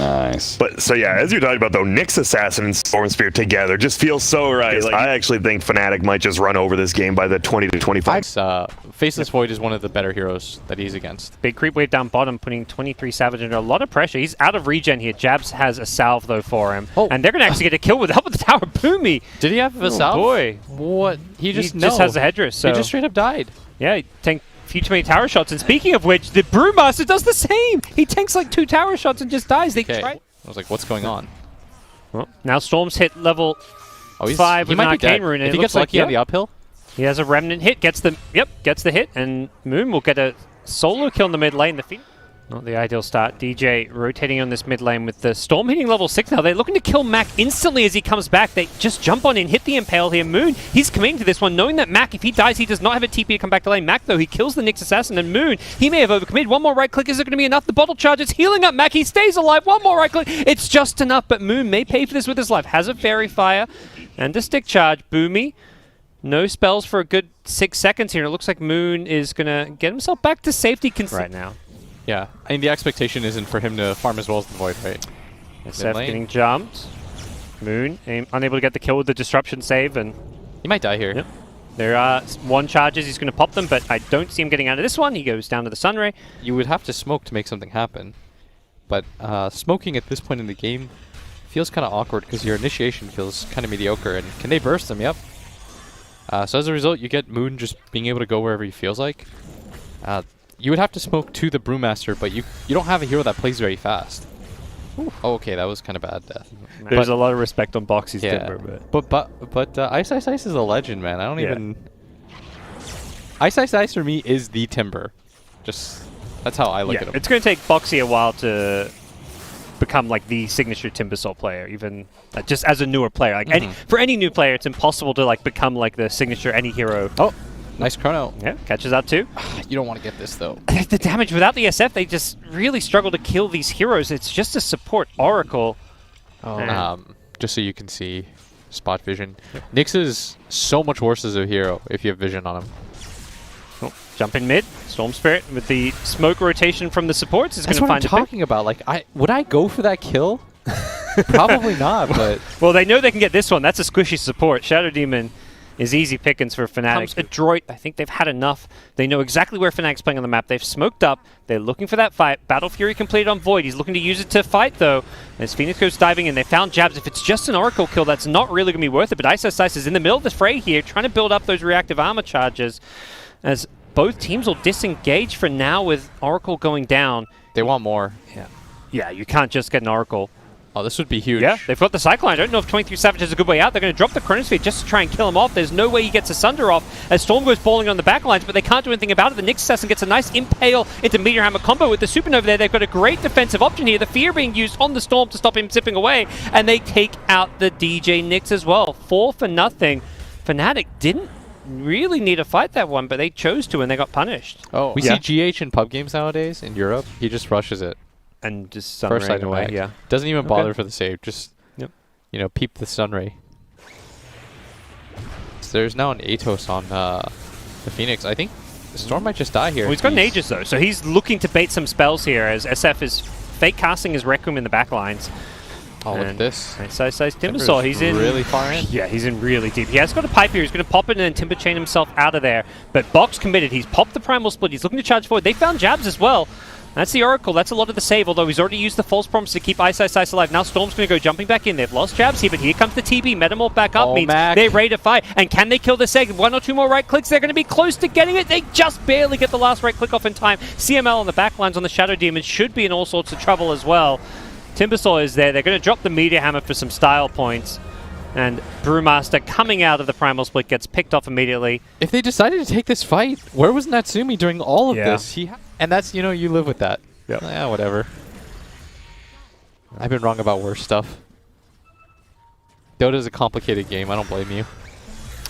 Nice. But so yeah, as you're talking about though, Nyx Assassin and Storm Spear together just feels so right. Like, I actually think Fnatic might just run over this game by the 20 to 25. Faceless Void is one of the better heroes that he's against. Big creep wave down bottom, putting 23 Savage under a lot of pressure. He's out of regen here. Jabs has a salve though for him, and they're gonna actually get a kill with the help of the tower. Boomy. Did he have a salve? Boy, what? He just has a headdress. So. He just straight up died. Yeah, he tanked a few too many tower shots. And speaking of which, the Brewmaster does the same. He tanks like 2 tower shots and just dies. They try. I was like, what's going on? Well, now Storm's hit level 5 with an Arcane Rune. If he gets lucky on the uphill, he has a Remnant hit, gets the hit, and Moon will get a solo kill in the mid lane. The Phoenix. Not the ideal start. DJ rotating on this mid lane with the Storm hitting level 6 now. They're looking to kill Mac instantly as he comes back. They just jump on in, hit the Impale here. Moon, he's committing to this one, knowing that Mac, if he dies, he does not have a TP to come back to lane. Mac, though, he kills the Nyx Assassin, and Moon, he may have overcommitted. One more right click, is it going to be enough? The bottle charge is healing up Mac, he stays alive. One more right click, it's just enough, but Moon may pay for this with his life. Has a Fairy Fire and a Stick Charge. Boomy, no spells for a good 6 seconds here. It looks like Moon is going to get himself back to safety right now. Yeah, I mean, the expectation isn't for him to farm as well as the Void, right? SF getting jumped. Moon unable to get the kill with the disruption save, and he might die here. Yep. There are 1 charges, he's going to pop them, but I don't see him getting out of this one. He goes down to the Sunray. You would have to smoke to make something happen, but smoking at this point in the game feels kind of awkward because your initiation feels kind of mediocre, and can they burst them? Yep. So as a result, you get Moon just being able to go wherever he feels like. You would have to smoke to the Brewmaster, but you don't have a hero that plays very fast. Oh, okay, that was kind of bad death. There's a lot of respect on Boxy's timber, but Ice Ice Ice is a legend, man. I don't even... Ice Ice Ice for me is the timber. Just, that's how I look at him. It's going to take Boxy a while to become like the signature Timbersaw player, even just as a newer player. Like for any new player, it's impossible to like become like the signature any hero. Oh, nice chrono. Yeah, catches out too. You don't want to get this though. The damage without the SF, they just really struggle to kill these heroes. It's just a support Oracle. Just so you can see spot vision. Nyx is so much worse as a hero if you have vision on him. Oh, jump in mid, Storm Spirit with the smoke rotation from the supports is going to find That's what I'm talking about. Like, would I go for that kill? Probably not, but... Well, they know they can get this one. That's a squishy support. Shadow Demon is easy pickings for Fnatic. ADROIT, I think they've had enough. They know exactly where Fnatic's playing on the map. They've smoked up. They're looking for that fight. Battle Fury completed on Void. He's looking to use it to fight, though. As Phoenix goes diving in, they found Jabs. If it's just an Oracle kill, that's not really going to be worth it. But Ice is in the middle of the fray here, trying to build up those reactive armor charges. As both teams will disengage for now with Oracle going down. They want more. Yeah, you can't just get an Oracle. Oh, this would be huge. Yeah, they've got the Cyclone. I don't know if 23 Savage is a good way out. They're going to drop the Chronosphere just to try and kill him off. There's no way he gets a Sunder off as Storm goes balling on the backlines, but they can't do anything about it. The Nyx Assassin gets a nice Impale into Meteor Hammer combo with the Supernova there. They've got a great defensive option here. The Fear being used on the Storm to stop him zipping away, and they take out the DJ Nyx as well. 4-0. Fnatic didn't really need to fight that one, but they chose to, and they got punished. Oh, we see GH in pub games nowadays in Europe. He just rushes it. And just Sunray away, yeah. Doesn't even bother for the save. Just, you know, peep the Sunray. So there's now an Atos on the Phoenix. I think the Storm might just die here. Well, he's got an Aegis, though, so he's looking to bait some spells here as SF is fake casting his Requiem in the backlines. Oh, look at this. Nice Timbersaw. He's in really far in. Yeah, he's in really deep. He has got a pipe here. He's going to pop it and then Timber Chain himself out of there. But Box committed. He's popped the Primal Split. He's looking to charge forward. They found Jabs as well. That's the Oracle. That's a lot of the save, although he's already used the False Promise to keep Ice alive. Now Storm's going to go jumping back in. They've lost Jabs here, but here comes the TB. Metamorph back up means they're ready to fight. And can they kill this egg? 1 or 2 more right clicks. They're going to be close to getting it. They just barely get the last right click off in time. CML on the backlines on the Shadow Demon should be in all sorts of trouble as well. Timbersaw is there. They're going to drop the Meteor Hammer for some style points. And Brewmaster coming out of the Primal Split gets picked off immediately. If they decided to take this fight, where was Natsumi during all of this? And that's, you know, you live with that. Yep. Yeah, whatever. I've been wrong about worse stuff. Dota's a complicated game. I don't blame you.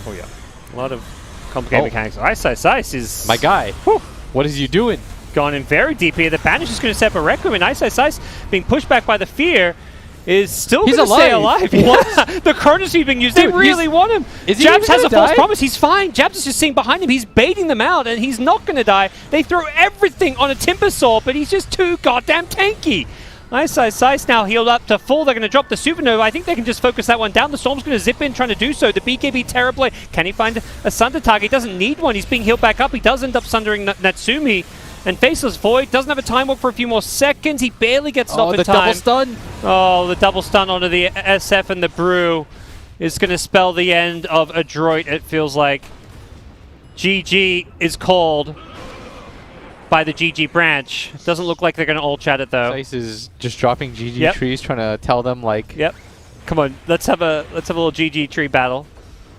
Oh, yeah. A lot of complicated mechanics. Ice is... My guy. Whew. What is you doing? Gone in very deep here. The Banish is going to set up a Requiem, and Ice being pushed back by the Fear is still going to stay alive. What? The Chronosphere being used. Dude, they really want him. Jabs has a False Promise. He's fine. Jabs is just sitting behind him. He's baiting them out, and he's not going to die. They throw everything on a Timbersaw, but he's just too goddamn tanky. Ice now healed up to full. They're going to drop the Supernova. I think they can just focus that one down. The Storm's going to zip in, trying to do so. The BKB Terrorblade. Can he find a Sunder target? He doesn't need one. He's being healed back up. He does end up sundering Natsumi. And Faceless Void doesn't have a time walk for a few more seconds. He barely gets it off in time. Double stun. Oh, the double stun onto the SF and the Brew is going to spell the end of ADROIT, it feels like. GG is called by the GG branch. Doesn't look like they're going to all chat it, though. Ice is just dropping GG trees, trying to tell them, like... Yep. Come on, let's have a little GG tree battle.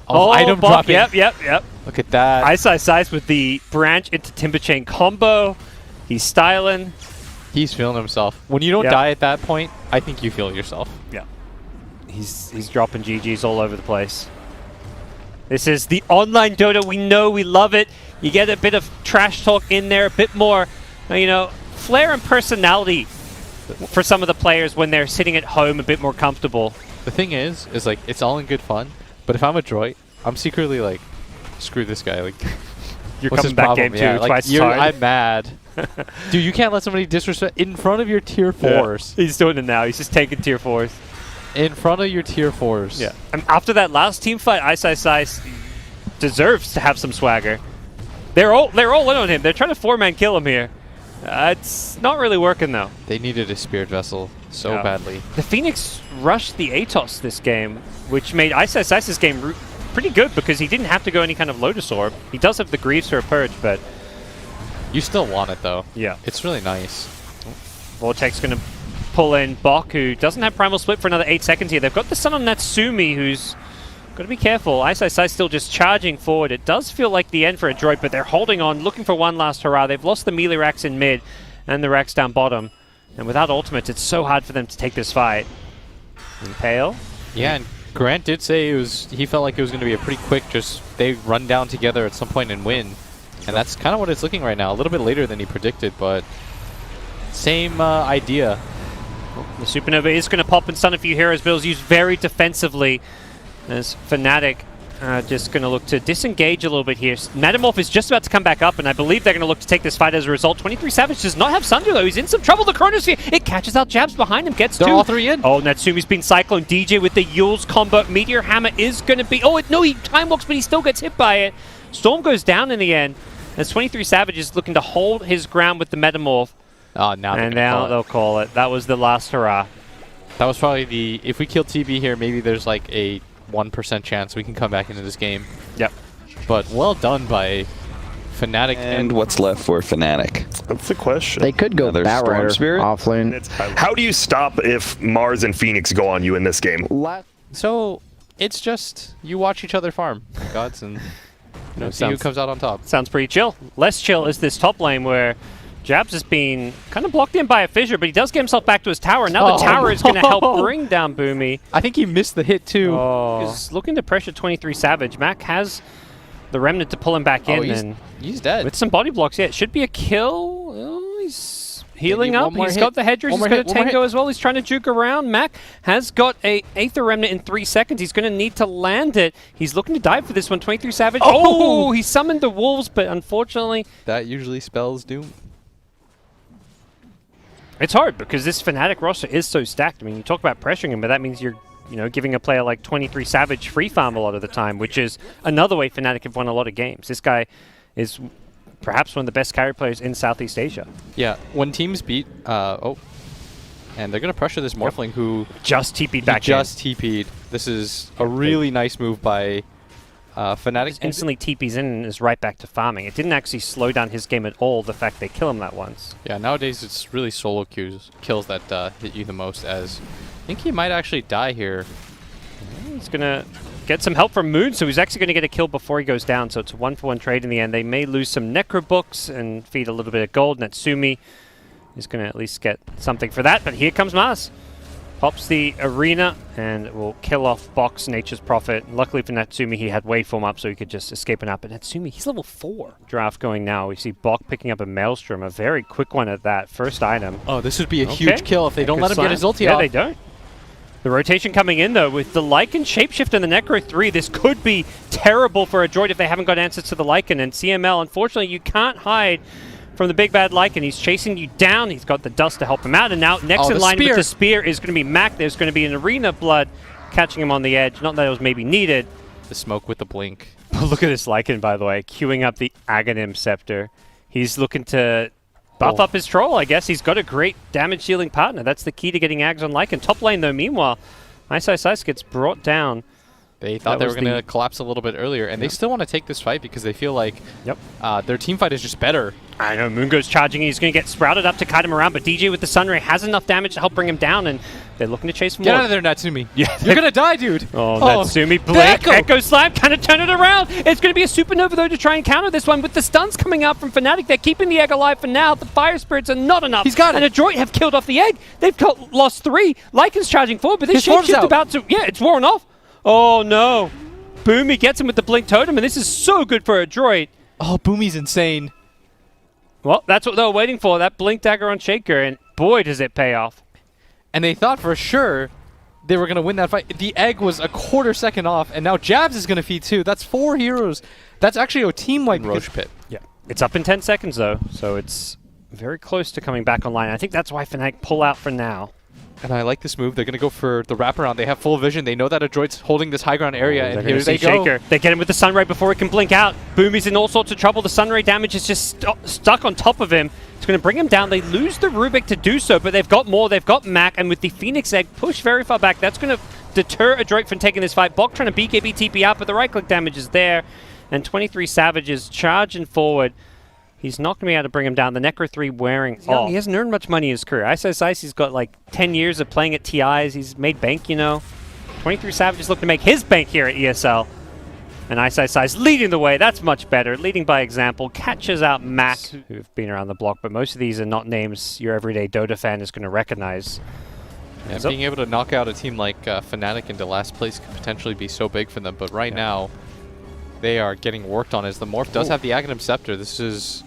Item dropping. Yep. Look at that. Ice with the branch into Timber Chain combo. He's styling. He's feeling himself. When you don't die at that point, I think you feel yourself. Yeah. He's dropping GGs all over the place. This is the online Dota. We know, we love it. You get a bit of trash talk in there, a bit more, you know, flair and personality for some of the players when they're sitting at home a bit more comfortable. The thing is like, it's all in good fun, but if I'm ADROIT, I'm secretly like, screw this guy. Like, you're coming back game 2 twice as hard. I'm mad. Dude, you can't let somebody disrespect in front of your tier 4s. He's doing it now. He's just taking tier 4s. In front of your tier 4s. Yeah. And after that last team fight, Ice deserves to have some swagger. They're all in on him. They're trying to 4-man kill him here. It's not really working, though. They needed a Spirit Vessel so badly. The Phoenix rushed the Atos this game, which made Ice's game pretty good because he didn't have to go any kind of Lotus Orb. He does have the Greaves for a Purge, but... You still want it, though. Yeah. It's really nice. Vortex going to pull in Bok, who doesn't have Primal Split for another 8 seconds here. They've got the Sun on Natsumi, who's got to be careful. Ice still just charging forward. It does feel like the end for ADROIT, but they're holding on, looking for one last hurrah. They've lost the melee racks in mid and the racks down bottom. And without ultimates, it's so hard for them to take this fight. Impale. Yeah, and Grant did say he felt like it was going to be a pretty quick, they run down together at some point and win. And that's kind of what it's looking right now. A little bit later than he predicted, but same idea. The Supernova is going to pop and stun a few heroes. Bill's used very defensively as Fnatic just going to look to disengage a little bit here. Metamorph is just about to come back up, and I believe they're going to look to take this fight as a result. 23 Savage does not have Sunder, though. He's in some trouble. The Chronosphere, it catches out Jabs behind him, gets 2. They're all 3 in. Oh, Natsumi's been Cyclone. DJ with the Yule's combo. Meteor Hammer is going to be... Oh, no, he time walks, but he still gets hit by it. Storm goes down in the end, as 23 Savage is looking to hold his ground with the Metamorph. Oh, now they'll call it. That was the last hurrah. That was probably if we kill TB here, maybe there's like a 1% chance we can come back into this game. Yep. But well done by Fnatic. And what's left for Fnatic? That's the question. They could go Batrider off lane. How do you stop if Mars and Phoenix go on you in this game? So it's just you watch each other farm, gods, and see who comes out on top. Sounds pretty chill. Less chill is this top lane where Jabs has been kind of blocked in by a fissure, but he does get himself back to his tower. Now the tower is going to help bring down Boomy. I think he missed the hit too. He's looking to pressure 23 Savage. Mac has the Remnant to pull him back in. He's dead. With some body blocks, yeah. It should be a kill. Oh, he's healing up. He's got the Hedgers. He's got a Tango as well. He's trying to juke around. Mac has got a Aether Remnant in 3 seconds. He's going to need to land it. He's looking to dive for this one. 23 Savage. Oh, he summoned the Wolves, but unfortunately... That usually spells doom. It's hard because this Fnatic roster is so stacked. I mean, you talk about pressuring him, but that means you're, giving a player like 23 Savage free farm a lot of the time, which is another way Fnatic have won a lot of games. This guy is perhaps one of the best carry players in Southeast Asia. Yeah, when teams beat, and they're going to pressure this Morphling who just TP'd back in. Just TP'd. This is a really nice move by Fnatic. Instantly TP's in and is right back to farming. It didn't actually slow down his game at all, the fact they kill him that once. Yeah, nowadays it's really solo kills that hit you the most, as I think he might actually die here. He's going to get some help from Moon, so he's actually going to get a kill before he goes down, so it's a 1-for-1 trade in the end. They may lose some Necro Books and feed a little bit of gold. Natsumi is going to at least get something for that, but here comes Mars. Pops the arena and will kill off Box, Nature's Prophet. Luckily for Natsumi, he had Waveform up so he could just escape an up. But Natsumi, he's level 4. Draft going now. We see Bok picking up a Maelstrom, a very quick one at that. First item. Oh, this would be a huge kill if they don't let him get his ulti off. Yeah, they don't. The rotation coming in, though, with the Lycan Shapeshift and the Necro 3. This could be terrible for ADROIT if they haven't got answers to the Lycan. And CML, unfortunately, you can't hide from the big bad Like, and he's chasing you down. He's got the dust to help him out, and now next in line with the spear is going to be Mac. There's going to be an Arena Blood catching him on the edge. Not that it was maybe needed. The smoke with the blink. Look at this Lycan, by the way, queuing up the Aghanim Scepter. He's looking to buff up his troll, I guess. He's got a great damage dealing partner. That's the key to getting Ags on Lycan. Top lane, though, meanwhile, Ice gets brought down. They thought they were going to collapse a little bit earlier, and they still want to take this fight because they feel like their team fight is just better. I know, Mungo's charging, and he's going to get sprouted up to kite him around, but DJ with the Sunray has enough damage to help bring him down, and they're looking to chase for more. Get out of there, Natsumi. Yeah, you're going to die, dude. Oh, Natsumi, Blink, Echo Slam, kind of turn it around. It's going to be a Supernova, though, to try and counter this one. With the stuns coming out from Fnatic, they're keeping the egg alive for now. The Fire Spirits are not enough. He's got it. And ADROIT have killed off the egg. They've lost 3. Lycan's charging forward, but this shapeshift about to... Yeah, it's worn off. Oh, no. Boomy gets him with the Blink Totem, and this is so good for ADROIT. Oh, Boomy's insane. Well, that's what they were waiting for, that Blink Dagger on Shaker, and boy, does it pay off. And they thought for sure they were going to win that fight. The egg was a quarter second off, and now Jabs is going to feed too. That's 4 heroes. That's actually a team wipe Roche Pit. Yeah, it's up in 10 seconds, though, so it's very close to coming back online. I think that's why Fnatic pull out for now. And I like this move. They're going to go for the wraparound. They have full vision. They know that ADROIT's holding this high ground area, and here they go. Shaker. They get him with the Sunray before it can blink out. Boomy's in all sorts of trouble. The Sunray damage is just stuck on top of him. It's going to bring him down. They lose the Rubik to do so, but they've got more. They've got Mac, and with the Phoenix Egg pushed very far back, that's going to deter ADROIT from taking this fight. Bok trying to BKB TP out, but the right-click damage is there, and 23 Savages charging forward. He's not going to be able to bring him down. The Necro 3 wearing off. He hasn't earned much money in his career. He's got like 10 years of playing at TIs. He's made bank, you know. 23 Savages looking to make his bank here at ESL. And Ice leading the way. That's much better. Leading by example. Catches out Mac, who've been around the block. But most of these are not names your everyday Dota fan is going to recognize. Yeah, being able to knock out a team like Fnatic into last place could potentially be so big for them. But right now, they are getting worked on as the Morph does have the Aghanim Scepter. This is...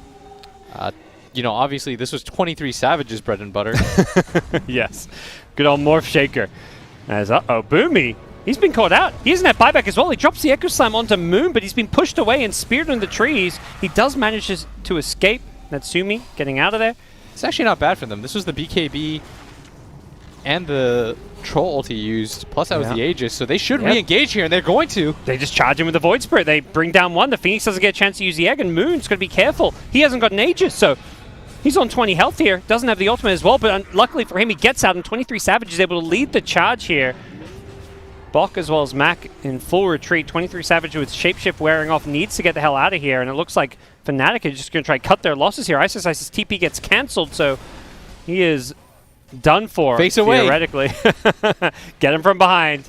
you know, obviously this was 23 Savages bread and butter. Yes. Good old Morph Shaker. As, Boomy. He's been caught out. He doesn't have buyback as well. He drops the Echo Slam onto Moon, but he's been pushed away and speared in the trees. He does manage to escape. Natsumi getting out of there. It's actually not bad for them. This was the BKB and the Troll ulti used, plus that was the Aegis, so they should re-engage here, and they're going to. They just charge him with the Void Spirit. They bring down one. The Phoenix doesn't get a chance to use the egg, and Moon's going to be careful. He hasn't got an Aegis, so he's on 20 health here. Doesn't have the ultimate as well, but luckily for him, he gets out, and 23 Savage is able to lead the charge here. Bok as well as Mac in full retreat. 23 Savage with Shapeshift wearing off needs to get the hell out of here, and it looks like Fnatic is just going to try to cut their losses here. Ice's TP gets cancelled, so he is done for, face theoretically. Get him from behind.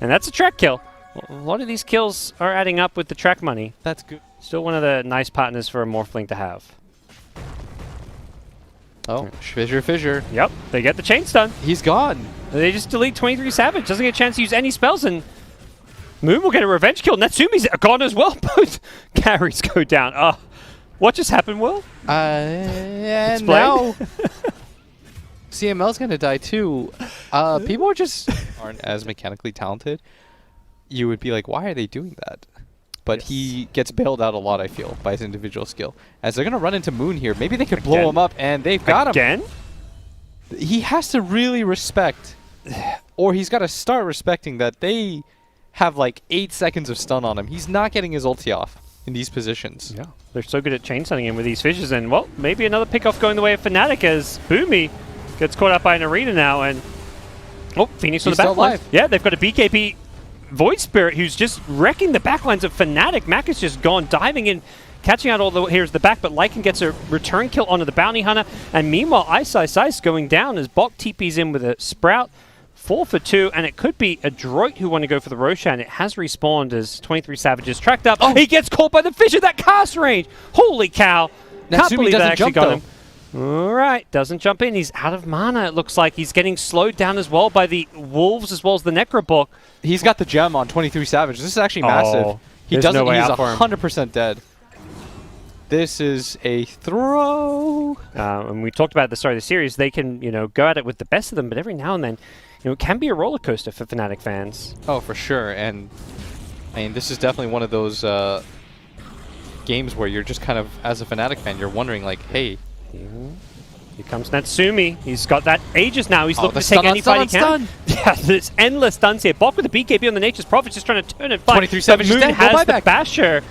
And that's a track kill. A lot of these kills are adding up with the track money. That's good. Still one of the nice partners for a Morphling to have. Oh, Fissure. Yep, they get the chain stun. He's gone. They just delete 23 Savage. Doesn't get a chance to use any spells, and Moon will get a revenge kill. Natsumi's gone as well. Both carries go down. What just happened, Will? And now CML's going to die too. People are just aren't as mechanically talented. You would be like, why are they doing that? But he gets bailed out a lot, I feel, by his individual skill. As they're going to run into Moon here. Maybe they could blow him up, and they've got him. Again? He has to really respect, or he's got to start respecting that they have like 8 seconds of stun on him. He's not getting his ulti off in these positions. Yeah, they're so good at chain stunning him with these fishes, and well, maybe another pickoff going the way of Fnatic as Boomy gets caught up by an arena now, and Phoenix on the back line. Yeah, they've got a BKB Void Spirit who's just wrecking the backlines of Fnatic. Mac has just gone diving in, catching out all the here's the back, but Lycan gets a return kill onto the Bounty Hunter, and meanwhile Ice going down as Bok TP's in with a Sprout. 4 for 2, and it could be ADROIT who want to go for the Roshan. It has respawned as 23 Savages tracked up. He gets caught by the fish at that cast range. Holy cow. Can't believe that actually got him. All right, doesn't jump in. He's out of mana, it looks like. He's getting slowed down as well by the Wolves as well as the Necrobook. He's got the gem on 23 Savage. This is actually massive. He doesn't. He's 100% dead. This is a throw. And we talked about at the start of the series, they can, go at it with the best of them, but every now and then, it can be a roller coaster for Fnatic fans. Oh, for sure. And I mean, this is definitely one of those games where you're just kind of, as a Fnatic fan, you're wondering like, hey. Here comes Natsumi. He's got that Aegis now. He's looking to stun take any fight he can. stun. Yeah, there's endless stuns here. Bok with the BKB on the Nature's Prophet, just trying to turn and fight. 23 Savage is Moon dead. No has the buyback. Basher.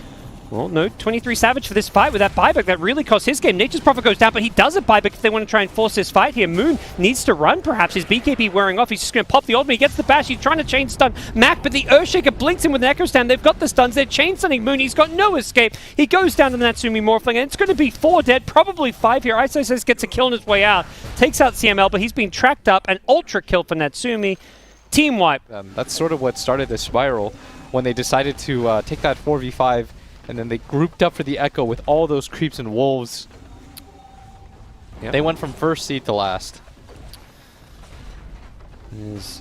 Well, no, 23 Savage for this fight with that buyback. That really cost his game. Nature's Prophet goes down, but he does a buyback if they want to try and force this fight here. Moon needs to run, perhaps. His BKB wearing off. He's just going to pop the ultimate. He gets the bash. He's trying to chain stun Mac, but the Earthshaker blinks him with an Echo Stand. They've got the stuns. They're chain stunning Moon. He's got no escape. He goes down to the Natsumi Morphling, and it's going to be 4 dead, probably 5 here. Iso gets a kill on his way out. Takes out CML, but he's been tracked up. An ultra kill for Natsumi. Team wipe. That's sort of what started this spiral when they decided to take that 4v5. And then they grouped up for the Echo with all those creeps and wolves. Yep. They went from first seed to last. Is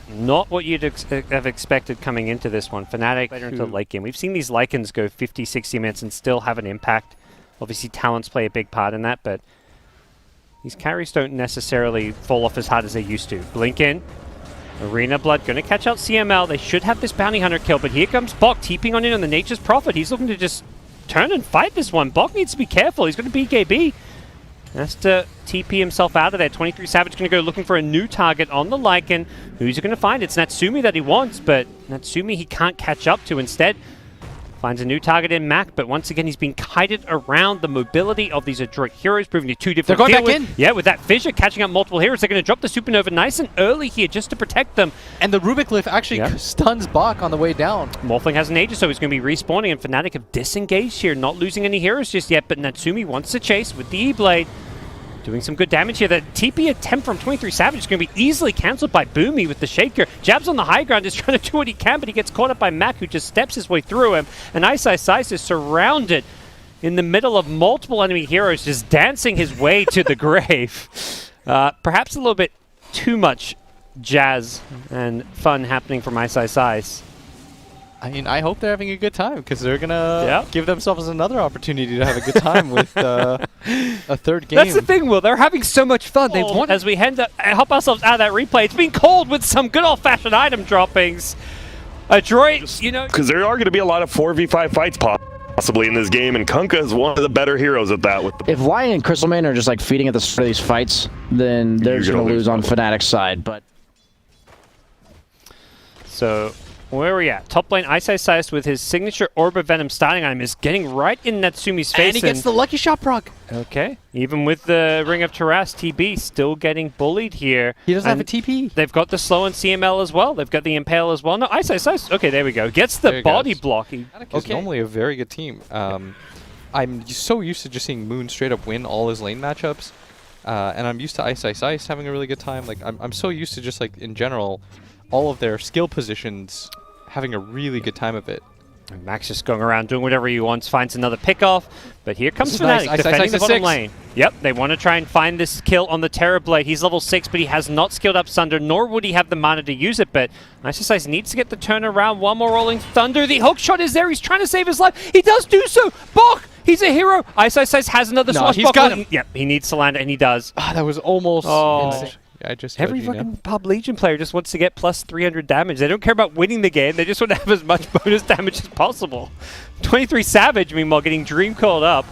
not what you'd have expected coming into this one. Fnatic later into the late game. We've seen these Lycans go 50, 60 minutes and still have an impact. Obviously, talents play a big part in that, but these carries don't necessarily fall off as hard as they used to. Blink in. Arena Blood going to catch out CML. They should have this Bounty Hunter kill, but here comes Bok TPing on in on the Nature's Prophet. He's looking to just turn and fight this one. Bok needs to be careful. He's going to BKB. Has to TP himself out of there. 23 Savage going to go looking for a new target on the Lycan. Who's he going to find? It's Natsumi that he wants, but Natsumi he can't catch up to. Instead, finds a new target in Mac, but once again, he's been kited around. The mobility of these Adroit heroes, proving to 2 different. They're going back in. Yeah, with that fissure catching up multiple heroes. They're going to drop the Supernova nice and early here just to protect them. And the Rubik Glyph actually stuns Bok on the way down. Morphling has an Aegis, so he's going to be respawning, and Fnatic have disengaged here, not losing any heroes just yet, but Natsumi wants to chase with the E-Blade. Doing some good damage here. The TP attempt from 23 Savage is going to be easily cancelled by Boomy with the Shaker. Jabs on the high ground is trying to do what he can, but he gets caught up by Mac, who just steps his way through him. And Ice is surrounded in the middle of multiple enemy heroes, just dancing his way to the grave. Perhaps a little bit too much jazz and fun happening from Ice. I mean, I hope they're having a good time because they're going to give themselves another opportunity to have a good time with a third game. That's the thing, Will. They're having so much fun. They've won. As we help ourselves out of that replay, it's been called with some good old-fashioned item droppings. Adroit, you know. Because there are going to be a lot of 4v5 fights possibly in this game, and Kunkka is one of the better heroes at that. If Lion and Crystalman are just like feeding at the start of these fights, then they're just going to lose on Fnatic's side. But so where are we at? Top lane, Ice with his signature Orb of Venom starting item is getting right in Natsumi's face. And he gets the lucky shot proc. Okay. Even with the Ring of Taras, TB still getting bullied here. He doesn't have a TP. They've got the slow and CML as well. They've got the Impale as well. No, Ice. Okay, there we go. Gets the body block. It's normally a very good team. I'm so used to just seeing Moon straight up win all his lane matchups. And I'm used to Ice having a really good time. Like I'm so used to just like in general, all of their skill positions having a really good time of it. And Max just going around doing whatever he wants, finds another pickoff, but here comes Fnatic defending the bottom lane. Yep, they want to try and find this kill on the Terror Blade. He's level 6, but he has not skilled up Sunder, nor would he have the mana to use it, but Ice needs to get the turnaround. One more Rolling Thunder. The hook shot is there. He's trying to save his life. He does do so. Bok! He's a hero. Ice has another swashbuckler. He's got him. Yep, he needs Solanda, and he does. Ah, that was almost insane. Every fucking pub Legion player just wants to get plus 300 damage. They don't care about winning the game. They just want to have as much bonus damage as possible. 23 Savage, meanwhile, getting Dream called up.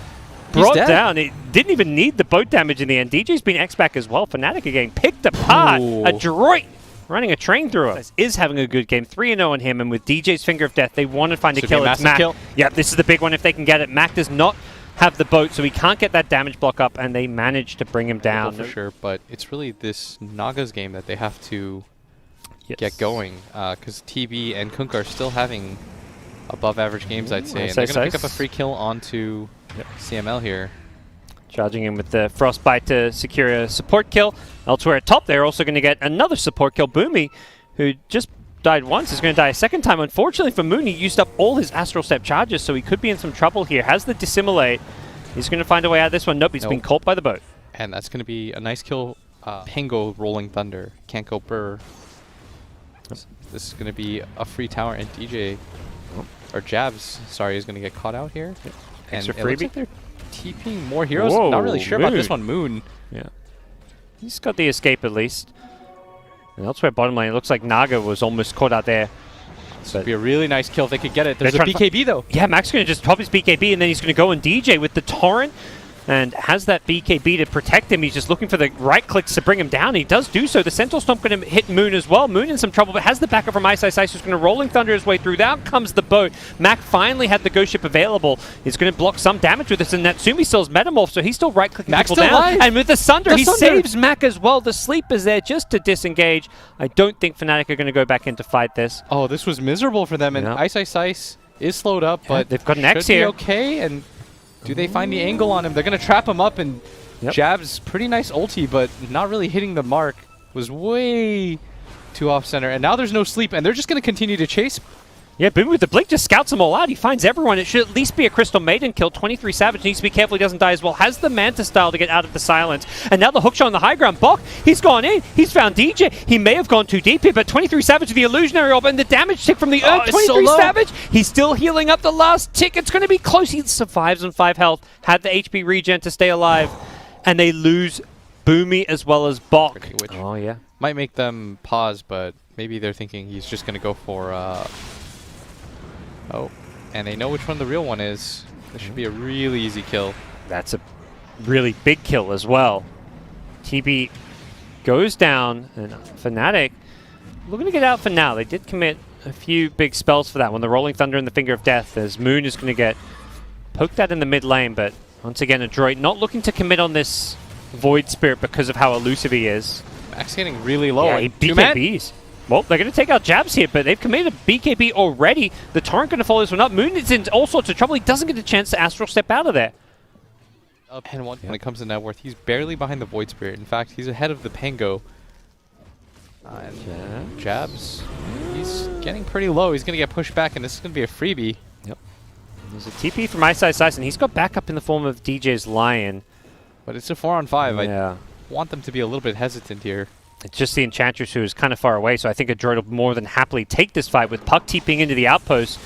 Brought down. It didn't even need the boat damage in the end. DJ's been X-back as well. Fnatic again picked apart. Adroit running a train through him. Is having a good game. 3-0 on him, and with DJ's Finger of Death, they want to find a kill. It's Mac. Yeah, this is the big one if they can get it. Mac does not have the boat, so he can't get that damage block up, and they manage to bring him down. For sure, but it's really this Naga's game that they have to get going, because TB and Kunkka are still having above average games, I'd say, and they're going to pick up a free kill onto CML here. Charging in with the Frostbite to secure a support kill. Elsewhere at top, they're also going to get another support kill. Boomy, who just died once, is going to die a second time. Unfortunately for Moon, he used up all his Astral Step charges, so he could be in some trouble here. Has the Dissimulate. He's going to find a way out of this one. Nope, he's been caught by the boat. And that's going to be a nice kill. Pango Rolling Thunder. Can't go burr. This is going to be a free tower, and DJ, or Jabs, sorry, is going to get caught out here. And extra freebie. Looks like they're TPing more heroes. Not really sure about this one, Moon. Yeah. He's got the escape at least. And elsewhere bottom lane, it looks like Naga was almost caught out there This would be a really nice kill if they could get it. There's a They're trying BKB though. Yeah, Mac's going to just pop his BKB, and then he's going to go and DJ with the Torrent, and has that BKB to protect him. He's just looking for the right clicks to bring him down. He does do so. The Sentinel Stomp going to hit Moon as well. Moon in some trouble, but has the backup from Ice, who's going to Rolling Thunder his way through. Down comes the boat. Mac finally had the Ghost Ship available. He's going to block some damage with this, and Natsumi still has Metamorph, so he's still right-clicking people down. Alive. And with the Sunder, he saves Mac as well. The Sleep is there just to disengage. I don't think Fnatic are going to go back in to fight this. Oh, this was miserable for them, and Ice is slowed up, but they've got an X should be here. Okay, and do they find the angle on him? They're going to trap him up, and Jab's pretty nice ulti, but not really hitting the mark. Was way too off-center, and now there's no sleep, and they're just going to continue to chase. Yeah, Boom with the Blink just scouts them all out. He finds everyone. It should at least be a Crystal Maiden kill. 23 Savage needs to be careful he doesn't die as well. Has the Manta style to get out of the silence. And now the hookshot on the high ground. Bok, he's gone in. He's found DJ. He may have gone too deep here, but 23 Savage with the illusionary orb and the damage tick from the Urn. 23 Savage, he's still healing up the last tick. It's going to be close. He survives on 5 health. Had the HP regen to stay alive. And they lose Boomy as well as Bok. Which yeah. might make them pause, but maybe they're thinking he's just going to go for... Oh, and they know which one the real one is. This should be a really easy kill. That's a really big kill as well. TB goes down, and Fnatic looking to get out for now. They did commit a few big spells for that one. The Rolling Thunder and the Finger of Death, as Moon is going to get poked at in the mid lane, but once again, ADROIT not looking to commit on this Void Spirit because of how elusive he is. Max getting really low. Yeah, he BKBs. Well, they're going to take out Jabs here, but they've committed a BKB already. The Torrent going to follow this one up. Moon is in all sorts of trouble. He doesn't get a chance to Astral Step out of there. And when it comes to net worth, he's barely behind the Void Spirit. In fact, he's ahead of the Pango. And Jabs, he's getting pretty low. He's going to get pushed back, and this is going to be a freebie. Yep. There's a TP from Ice, and he's got backup in the form of DJ's Lion. But it's a 4-on-5. Yeah. I want them to be a little bit hesitant here. It's just the Enchantress who is kind of far away, so I think ADROIT will more than happily take this fight with Puck TPing into the outpost.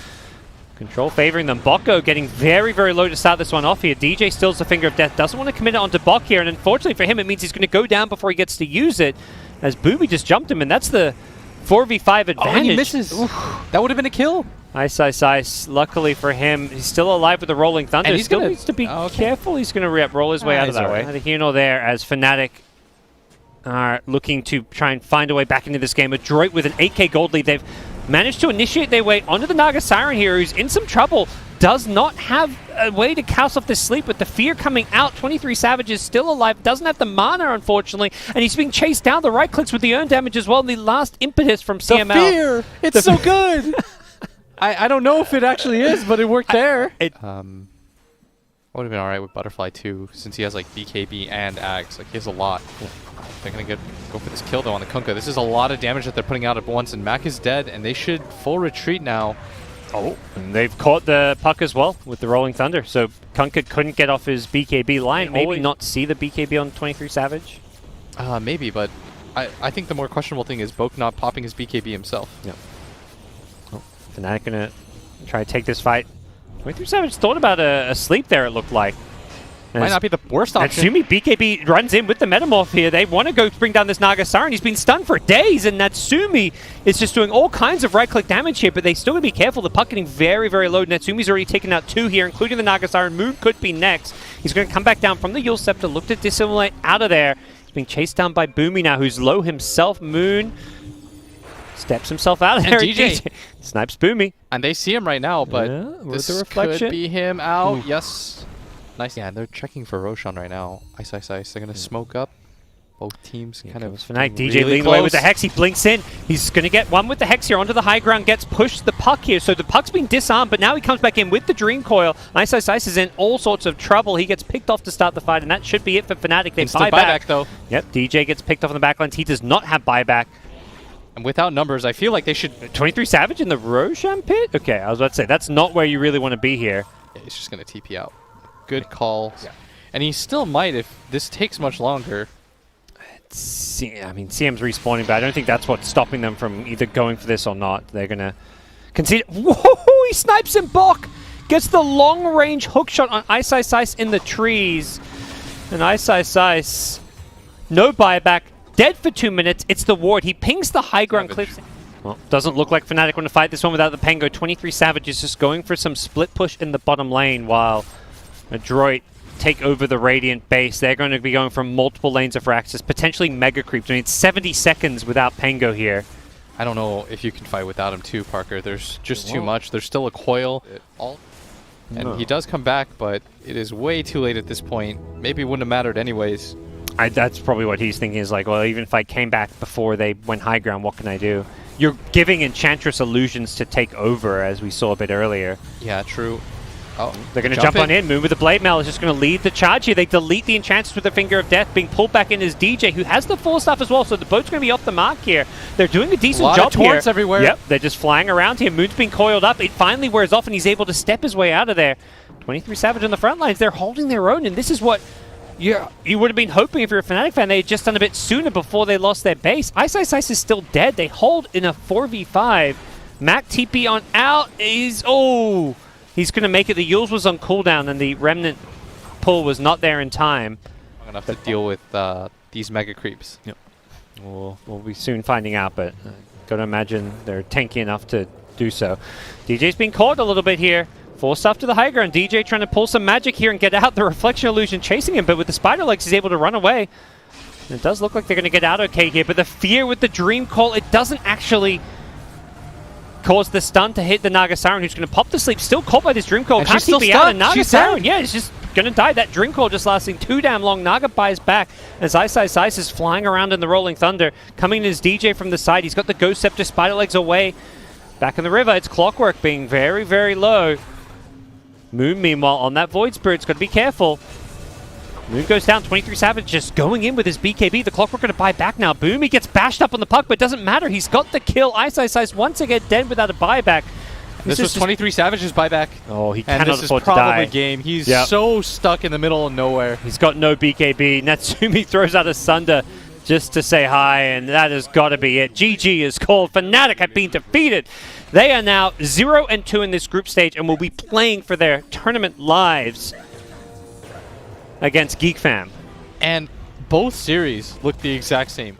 Control favoring them. Boko getting very, very low to start this one off here. DJ stills the Finger of Death. Doesn't want to commit it onto Bok here, and unfortunately for him, it means he's going to go down before he gets to use it, as Booby just jumped him, and that's the 4v5 advantage. Oh, and he misses. That would have been a kill. Ice. Luckily for him, he's still alive with the Rolling Thunder. And he still needs to be careful. He's going to roll his way out of that way. Neither here nor there, as Fnatic are looking to try and find a way back into this game. ADROIT with an 8k gold lead. They've managed to initiate their way onto the Naga Siren here, who's in some trouble. Does not have a way to cast off this sleep with the fear coming out. 23 Savage is still alive. Doesn't have the mana, unfortunately. And he's being chased down. The right clicks with the Urn damage as well. And the last impetus from CML. The fear! It's so good! I don't know if it actually is, but it worked there. Would have been alright with Butterfly too, since he has like BKB and Ags. Like he has a lot. They're gonna go for this kill though on the Kunkka. This is a lot of damage that they're putting out at once, and Mac is dead, and they should full retreat now. Oh, and they've caught the Puck as well with the Rolling Thunder. So Kunkka couldn't get off his BKB line. Maybe not see the BKB on 23 Savage. Maybe, but I think the more questionable thing is Boke not popping his BKB himself. Yep. Oh, Fnatic gonna try to take this fight. 23 Savage thought about a sleep there, it looked like. Might not be the worst option. Natsumi BKB runs in with the Metamorph here. They want to go bring down this Naga Siren. He's been stunned for days, and Natsumi is just doing all kinds of right-click damage here, but they still got to be careful. The Puck getting very, very low. Natsumi's already taken out 2 here, including the Naga Siren. Moon could be next. He's going to come back down from the Yule Scepter, look to dissimulate out of there. He's being chased down by Boomy now, who's low himself. Moon steps himself out of there. And DJ snipes Boomy. And they see him right now, but this could be him out. Ooh. Yes. Nice. Yeah, they're checking for Roshan right now. Ice. They're going to smoke up. Both teams kind of Fnatic. DJ really leading the way with the Hex. He blinks in. He's going to get one with the Hex here onto the high ground. Gets pushed the Puck here. So the Puck's been disarmed, but now he comes back in with the Dream Coil. Ice is in all sorts of trouble. He gets picked off to start the fight, and that should be it for Fnatic. They buy back though. Yep, DJ gets picked off in the backlines. He does not have buyback. And without numbers, I feel like they should... 23 Savage in the Roshan pit? Okay, I was about to say, that's not where you really want to be here. Yeah, he's just going to TP out. Good call. Yeah. And he still might if this takes much longer. I mean, CM's respawning, but I don't think that's what's stopping them from either going for this or not. They're going to concede. Whoa! He snipes him. Bok gets the long-range hookshot on Ice in the trees. And Ice, no buyback. Dead for 2 minutes. It's the ward. He pings the high ground cliffs. Well, doesn't look like Fnatic want to fight this one without the Pango. 23 Savage is just going for some split push in the bottom lane while ADROIT take over the Radiant base. They're going to be going from multiple lanes of Raxus, potentially mega creeps. I mean, it's 70 seconds without Pango here. I don't know if you can fight without him too, Parker. There's just too much. There's still a coil. And he does come back, but it is way too late at this point. Maybe it wouldn't have mattered anyways. That's probably what he's thinking, is like, well, even if I came back before they went high ground, what can I do? You're giving Enchantress illusions to take over, as we saw a bit earlier. Yeah, true. Oh, they're going to jump on in. Moon with the Blade Mail is just going to lead the charge here. They delete the Enchantress with the Finger of Death. Being pulled back in is DJ, who has the full stuff as well, so the boat's going to be off the mark here. They're doing a decent job here. Everywhere. Yep, they're just flying around here. Moon's being coiled up. It finally wears off, and he's able to step his way out of there. 23 Savage on the front lines. They're holding their own, and this is what you would have been hoping if you're a Fnatic fan. They had just done a bit sooner before they lost their base. Ice is still dead. They hold in a 4v5. Mac TP on out is... Oh! He's going to make it. The Yules was on cooldown, and the Remnant pull was not there in time. I'm going to have to deal with these mega creeps. Yep. We'll be soon finding out, but got to imagine they're tanky enough to do so. DJ's been caught a little bit here. Forced off to the high ground. DJ trying to pull some magic here and get out. The Reflection Illusion chasing him, but with the Spider Legs, he's able to run away. And it does look like they're going to get out okay here, but the fear with the Dream Call, it doesn't actually cause the stun to hit the Naga Siren, who's going to pop to sleep. Still caught by this Dream Call. And Can't she's still TP out, and stuck. Naga She's Siren, dead. yeah, it's just going to die. That Dream Call just lasting too damn long. Naga buys back as Ice is flying around in the Rolling Thunder. Coming in is DJ from the side. He's got the Ghost Scepter, Spider Legs away. Back in the river, it's Clockwork being very, very low. Moon, meanwhile, on that Void Spirit's got to be careful. Moon goes down. 23 Savage just going in with his BKB. The Clockwork going to buy back now. Boom, he gets bashed up on the puck, but it doesn't matter. He's got the kill. Ice once again dead without a buyback. This was 23 Savage's buyback. Oh, he and cannot this afford is to die. probably game. He's so stuck in the middle of nowhere. He's got no BKB. Natsumi throws out a Sunder just to say hi, and that has got to be it. GG is called. Fnatic have been defeated. They are now 0-2 in this group stage and will be playing for their tournament lives against Geek Fam. And both series look the exact same.